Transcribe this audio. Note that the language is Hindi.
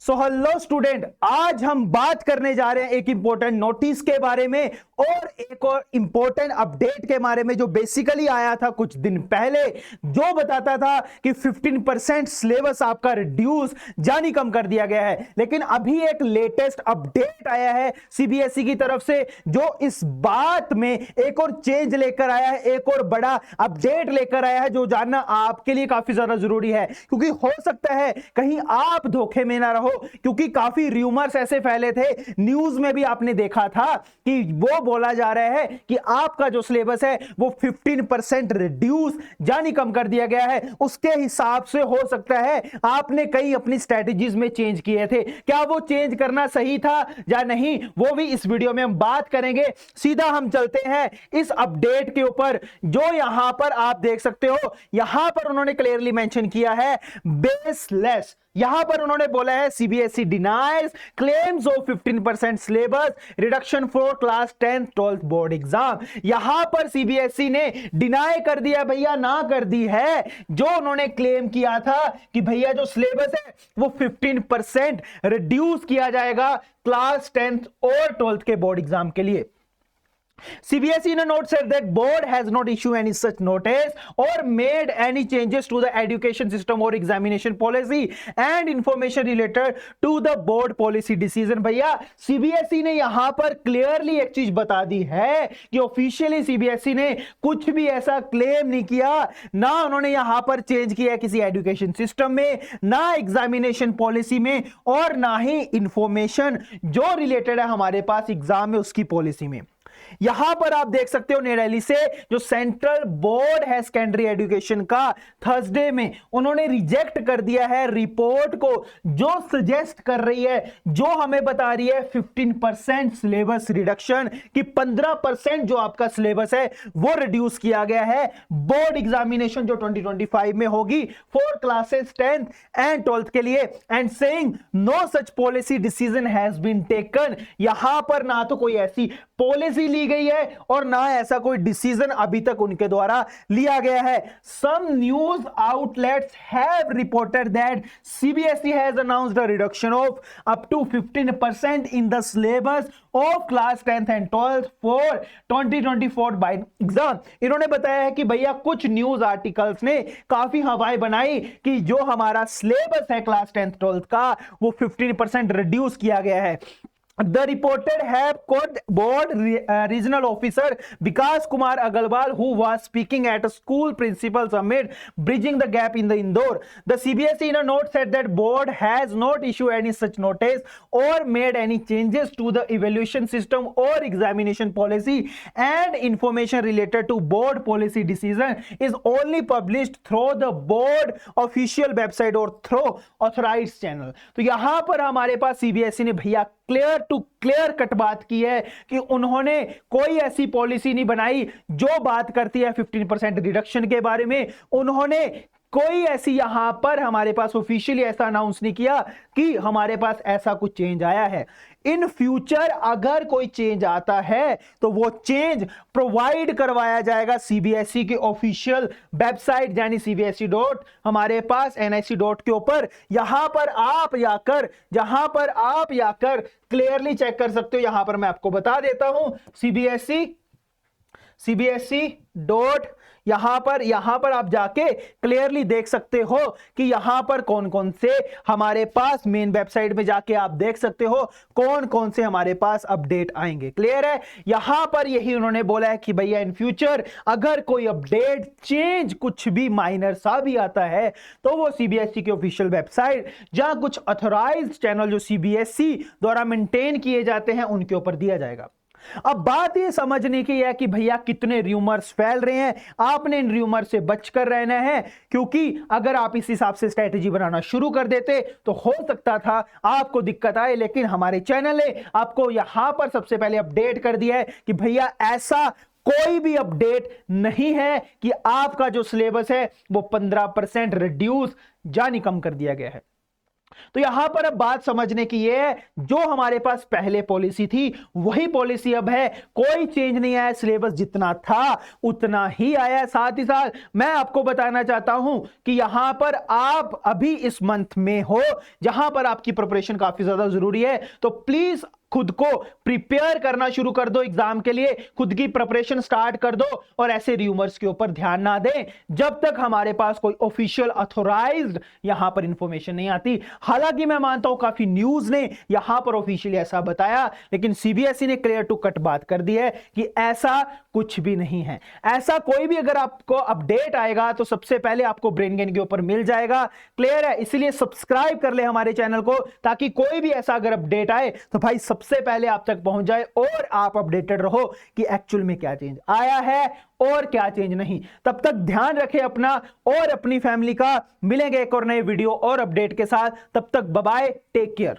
सो हेलो स्टूडेंट, आज हम बात करने जा रहे हैं एक इंपॉर्टेंट नोटिस के बारे में और एक और इंपॉर्टेंट अपडेट के बारे में जो बेसिकली आया था कुछ दिन पहले, जो बताता था कि 15% सिलेबस आपका रिड्यूस यानी कम कर दिया गया है। लेकिन अभी एक लेटेस्ट अपडेट आया है सीबीएसई की तरफ से जो इस बात में एक और चेंज लेकर आया है, एक और बड़ा अपडेट लेकर आया है जो जानना आपके लिए काफी ज्यादा जरूरी है, क्योंकि हो सकता है कहीं आप धोखे में ना रहो। क्योंकि काफी रूमर्स ऐसे फैले थे, न्यूज में भी आपने देखा था कि वो बोला जा रहा है कि आपका जो सिलेबस है वो 15% रिड्यूस यानी कम कर दिया गया है। उसके हिसाब से हो सकता है आपने कई अपनी स्ट्रेटजीज में चेंज किए थे, क्या वो चेंज करना सही था या नहीं, वो भी इस वीडियो में हम बात करेंगे। सीधा हम चलते हैं इस अपडेट के ऊपर जो यहां पर आप देख सकते हो। यहां पर उन्होंने क्लियरली मेंशन किया है बेसलेस। यहां पर उन्होंने बोला है CBSE denies claims of 15% syllabus reduction for class 10th 12th board exam. यहां पर सीबीएसई ने डिनाई कर दिया भैया, ना कर दी है जो उन्होंने क्लेम किया था कि भैया जो सिलेबस है वो 15% रिड्यूस किया जाएगा क्लास 10th और 12th के बोर्ड एग्जाम के लिए। CBSE in a note said that board has not issued any such notice or made any changes to the education system or examination policy and information related to the board policy decision। भैया CBSE ने यहां पर क्लियरली एक चीज बता दी है कि ऑफिशियली CBSE ने कुछ भी ऐसा क्लेम नहीं किया, ना उन्होंने यहां पर चेंज किया किसी एजुकेशन सिस्टम में, ना एग्जामिनेशन पॉलिसी में, और ना ही इंफॉर्मेशन जो रिलेटेड है हमारे पास एग्जाम में उसकी पॉलिसी में। यहां पर आप देख सकते हो नई दिल्ली से जो सेंट्रल बोर्ड है सेकेंडरी एजुकेशन का, थर्सडे में उन्होंने रिजेक्ट कर दिया है रिपोर्ट को जो सजेस्ट कर रही है, जो हमें बता रही है 15% सिलेबस रिडक्शन की 15% जो आपका सिलेबस है वो रिड्यूस किया गया है बोर्ड एग्जामिनेशन जो 2025 में होगी for classes 10th and 12th के लिए, and saying no such policy decision has been taken. यहां पर ना तो कोई ऐसी पॉलिसी ली गई है और ना ऐसा कोई डिसीजन अभी तक उनके द्वारा लिया गया है। Some news outlets have reported that CBSE has announced a reduction of up to 15% in the syllabus of class 10th and 12th for 2024 by exam. इन्होंने बताया है कि भैया कुछ न्यूज आर्टिकल्स ने काफी हवाएं बनाई कि जो हमारा सिलेबस है क्लास 10th 12th का वो 15% रिड्यूस किया गया है। The reported have caught board regional officer Vikas Kumar Agarwal who was speaking at a school principal summit bridging the gap in the Indore. The CBSE in a note said that board has not issued any such notice or made any changes to the evaluation system or examination policy, and information related to board policy decision is only published through the board official website or through authorized channel। तो यहां पर हमारे पास CBSE ने भैया क्लियर टू क्लियर कट बात की है कि उन्होंने कोई ऐसी पॉलिसी नहीं बनाई जो बात करती है 15% रिडक्शन के बारे में। उन्होंने कोई ऐसी यहां पर हमारे पास ऑफिशियली ऐसा अनाउंस नहीं किया कि हमारे पास ऐसा कुछ चेंज आया है। इन फ्यूचर अगर कोई चेंज आता है तो वो चेंज प्रोवाइड करवाया जाएगा सीबीएसई के ऑफिशियल वेबसाइट यानी cbse डॉट हमारे पास nic डॉट के ऊपर। यहां पर आप जाकर क्लियरली चेक कर सकते हो। यहां पर मैं आपको बता देता हूं cbse डॉट यहां पर आप जाके क्लियरली देख सकते हो कि यहां पर कौन कौन से हमारे पास मेन वेबसाइट में जाके आप देख सकते हो कौन कौन से हमारे पास अपडेट आएंगे। क्लियर है, यहां पर यही उन्होंने बोला है कि भैया इन फ्यूचर अगर कोई अपडेट चेंज कुछ भी माइनर सा भी आता है तो वो सीबीएसई की ऑफिशियल वेबसाइट जहां कुछ ऑथराइज्ड चैनल जो सीबीएसई द्वारा मेंटेन किए जाते हैं उनके ऊपर दिया जाएगा। अब बात ये समझने की है कि भैया कितने रूमर्स फैल रहे हैं, आपने इन रूमर से बचकर रहना है, क्योंकि अगर आप इस हिसाब से स्ट्रेटेजी बनाना शुरू कर देते तो हो सकता था आपको दिक्कत आए। लेकिन हमारे चैनल ने आपको यहां पर सबसे पहले अपडेट कर दिया है कि भैया ऐसा कोई भी अपडेट नहीं है कि आपका जो सिलेबस है वो 15% रिड्यूस यानी कम कर दिया गया है। तो यहां पर अब बात समझने की यह है, जो हमारे पास पहले पॉलिसी थी वही पॉलिसी अब है, कोई चेंज नहीं आया, सिलेबस जितना था उतना ही आया। साथ ही साथ मैं आपको बताना चाहता हूं कि यहां पर आप अभी इस मंथ में हो जहां पर आपकी प्रिपरेशन काफी ज्यादा जरूरी है, तो प्लीज खुद को प्रिपेयर करना शुरू कर दो एग्जाम के लिए, खुद की प्रिपरेशन स्टार्ट कर दो और ऐसे रूमर्स के ऊपर ध्यान ना दें जब तक हमारे पास कोई ऑफिशियल ऑथोराइज्ड यहां पर इंफॉर्मेशन नहीं आती। हालांकि मैं मानता हूं काफी न्यूज ने यहां पर ऑफिशियली ऐसा बताया, लेकिन सीबीएसई ने क्लियर टू कट बात कर दी है कि ऐसा कुछ भी नहीं है। ऐसा कोई भी अगर आपको अपडेट आएगा तो सबसे पहले आपको ब्रेन गेन के ऊपर मिल जाएगा। क्लियर है? इसलिए सब्सक्राइब कर ले हमारे चैनल को, ताकि कोई भी ऐसा अगर अपडेट आए तो भाई सबसे पहले आप तक पहुंच जाए और आप अपडेटेड रहो कि एक्चुअल में क्या चेंज आया है और क्या चेंज नहीं। तब तक ध्यान रखें अपना और अपनी फैमिली का। मिलेंगे एक और नए वीडियो और अपडेट के साथ, तब तक बाय बाय, टेक केयर।